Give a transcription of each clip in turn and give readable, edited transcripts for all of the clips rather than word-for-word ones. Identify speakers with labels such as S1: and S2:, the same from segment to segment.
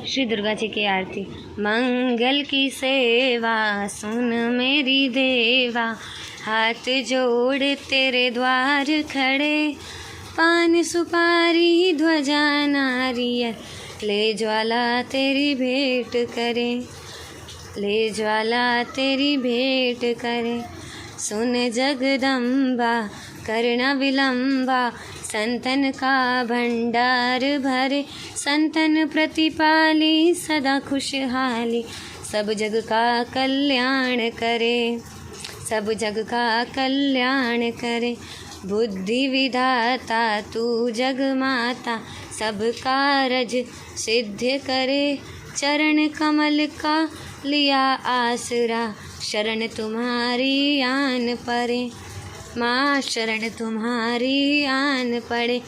S1: श्री दुर्गा जी की आरती। मंगल की सेवा सुन मेरी देवा, हाथ जोड़ तेरे द्वार खड़े, पान सुपारी ध्वजा नारियल, ले ज्वाला तेरी भेंट करें, ले ज्वाला तेरी भेंट करें। सुन जगदम्बा करना विलंबा, संतन का भंडार भरे, संतन प्रतिपाली सदा खुशहाली, सब जग का कल्याण करे, सब जग का कल्याण करे। बुद्धि विधाता तू जग माता, सब कारज सिद्ध करे, चरण कमल का लिया आसरा, शरण तुम्हारी आन पड़े, माँ शरण तुम्हारी आन पड़े।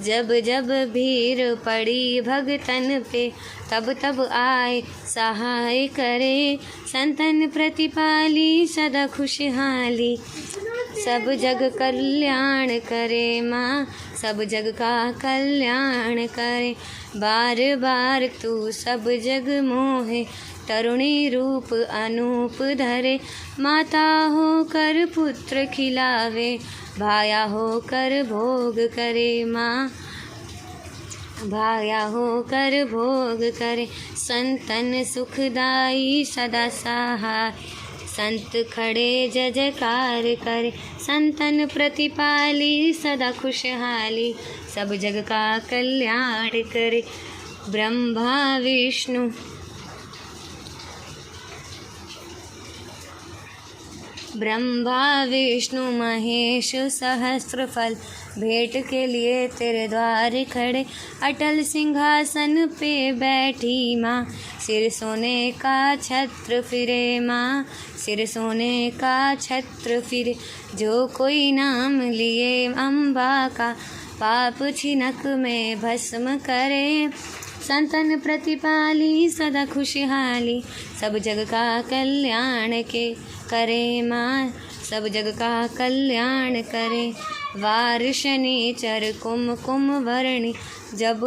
S1: जब जब भीड़ पड़ी भगतन पे, तब तब आए सहाय करे, संतन प्रतिपाली सदा खुशहाली, सब जग कल्याण करे, माँ सब जग का कल्याण करे। बार बार तू सब जग मोहे, तरुणी रूप अनूप धरे, माता होकर पुत्र खिलावे, भाया होकर भोग करे, माँ भाया होकर भोग करे। संतन सुखदाई सदा सहाय, संत खड़े जय जयकार करे, संतन प्रतिपाली सदा खुशहाली, सब जग का कल्याण करे। ब्रह्मा विष्णु ब्रह्मा विष्णु महेश सहस्त्र फल, भेंट के लिए तेरे द्वार खड़े, अटल सिंहासन पे बैठी माँ, सिर सोने का छत्र फिरे, माँ सिर सोने का छत्र फिरे। जो कोई नाम लिए अम्बा का, पाप छिनक में भस्म करे, संतन प्रतिपाली सदा खुशहाली, सब जग का कल्याण के करे, माँ सब जग का कल्याण करे। वार शनिचर कुम कुम वर्णी, जब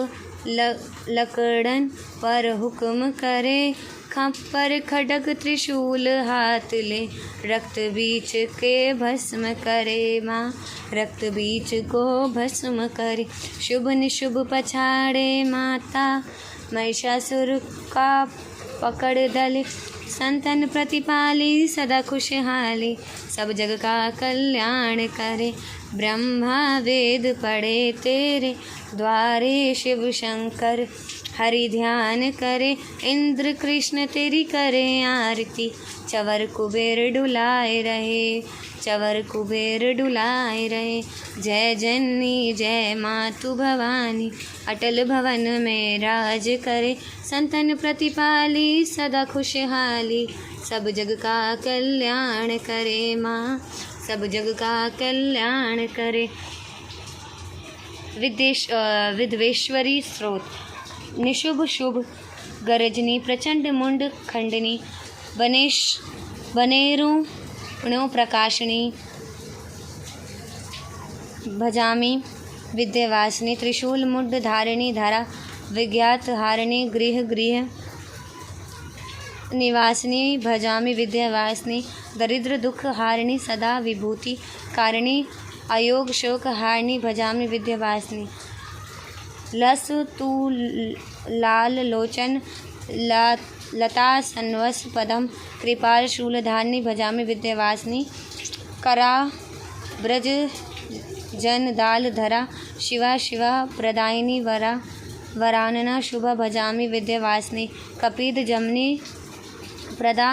S1: लकड़न पर हुक्म करे, खप्पर खडग त्रिशूल हाथ ले, रक्त बीच के भस्म करे, माँ रक्त बीच को भस्म करे। शुभ निशुभ पछाड़े माता, महिषासुर का पकड़ दले, संतन प्रतिपाली सदा खुशहाली, सब जग का कल्याण करे। ब्रह्मा वेद पढ़े तेरे द्वारे, शिव शंकर हरि ध्यान करे, इंद्र कृष्ण तेरी करे आरती, चवर कुबेर डुलाए रहे, चवर कुबेर डुलाए रहे। जय जननी जय मातु भवानी, अटल भवन में राज करे, संतन प्रतिपाली सदा खुशहाली, सब जग का कल्याण करे, माँ सब जग का कल्याण करे। विद्वेश्वरी स्रोत। निशुभ शुभ गरजनी, प्रचंड मुंड खंडनी, बनेरू प्रकाशिनी, भजामी विद्यावासिनी, त्रिशूल मुंड धारिणी धरा, विज्ञात हारिणी, गृह गृह निवासिनी, भजामी विद्यावासिनी, दरिद्र दुख हारिणी, सदा विभूति कारिणी, अयोग शोक हारिणी, भजामी विद्यावासिनी। लस तू लाल लोचन, लता सन्वस पदम, कृपाल शूलधारिणी, भजामी विद्यावासिनी। करा ब्रज जन दाल धरा, शिवा शिवा प्रदायिनी वरा, वरानना शुभा, भजामी विद्यावासिनी। कपिद जमनी प्रदा,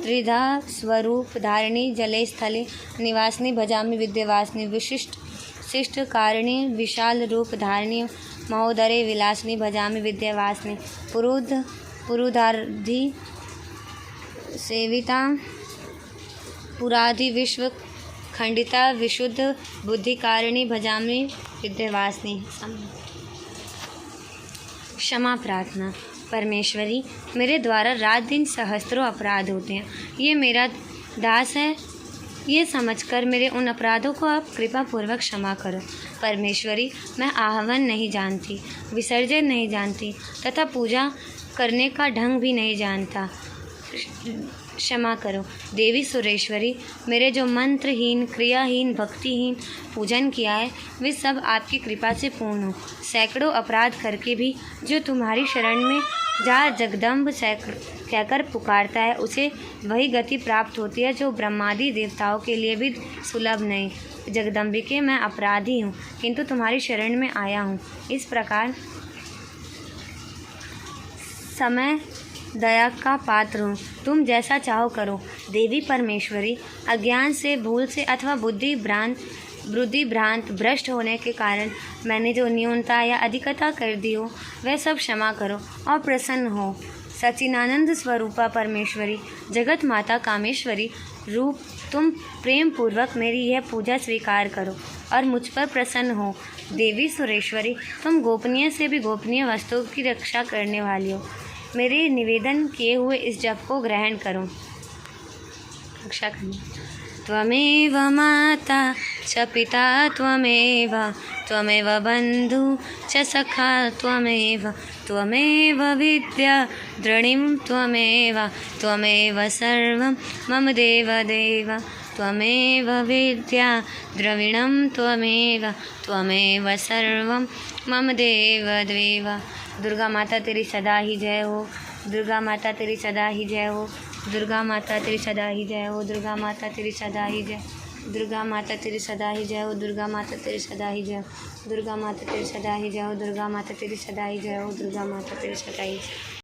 S1: त्रिधा स्वरूप धारिणी, जले स्थले निवासिनी, भजामी विद्यावासिनी। विशिष्ट शिष्ट कारिणी, विशाल रूप धारिणी, महोदरे विलासिनी, भजामी विद्यावासिनी। पुरुधार्धी सेविता, पुराधि विश्व खंडिता, विशुद्ध बुद्धिकारिणी, भजामी विद्यावासिनी। क्षमा प्रार्थना। परमेश्वरी, मेरे द्वारा रात दिन सहस्त्रों अपराध होते हैं, ये मेरा दास है, ये समझकर मेरे उन अपराधों को आप कृपा पूर्वक क्षमा करो। परमेश्वरी, मैं आह्वान नहीं जानती, विसर्जन नहीं जानती तथा पूजा करने का ढंग भी नहीं जानता, क्षमा करो। देवी सुरेश्वरी, मेरे जो मंत्रहीन, क्रियाहीन, भक्तिहीन पूजन किया है वे सब आपकी कृपा से पूर्ण हो। सैकड़ों अपराध करके भी जो तुम्हारी शरण में जा जगदम्ब कहकर पुकारता है उसे वही गति प्राप्त होती है जो ब्रह्मादि देवताओं के लिए भी सुलभ नहीं। जगदम्बिके, मैं अपराधी हूँ किंतु तुम्हारी शरण में आया हूँ। इस प्रकार समय दया का पात्र हूँ, तुम जैसा चाहो करो। देवी परमेश्वरी, अज्ञान से, भूल से अथवा बुद्धि भ्रांत भ्रष्ट होने के कारण मैंने जो न्यूनता या अधिकता कर दी हो वह सब क्षमा करो और प्रसन्न हो। सच्चिदानंद स्वरूपा परमेश्वरी, जगत माता कामेश्वरी रूप, तुम प्रेम पूर्वक मेरी यह पूजा स्वीकार करो और मुझ पर प्रसन्न हो। देवी सुरेश्वरी, तुम गोपनीय से भी गोपनीय वस्तुओं की रक्षा करने वाली हो। मेरे निवेदन किए हुए इस जप को ग्रहण करो। रक्षा करना। त्वमेव माता च पिता त्वमेव बंधु च सखा त्वमेव विद्या द्रविणं त्वमेव सर्वं मम देव त्वमेव विद्या द्रविणं त्वमेव सर्वं मम देव। दुर्गा माता तेरी सदा ही जय हो। दुर्गा माता तेरी सदा ही जय हो। दुर्गा माता तेरी सदा ही जय हो। दुर्गा माता तेरी सदा ही जय। दुर्गा माता तेरी सदा ही जय हो। दुर्गा माता तेरी सदा ही जय हो। दुर्गा माता तेरी सदा ही जय हो। दुर्गा माता तेरी सदा ही जय हो। दुर्गा माता तेरी सदा ही जय।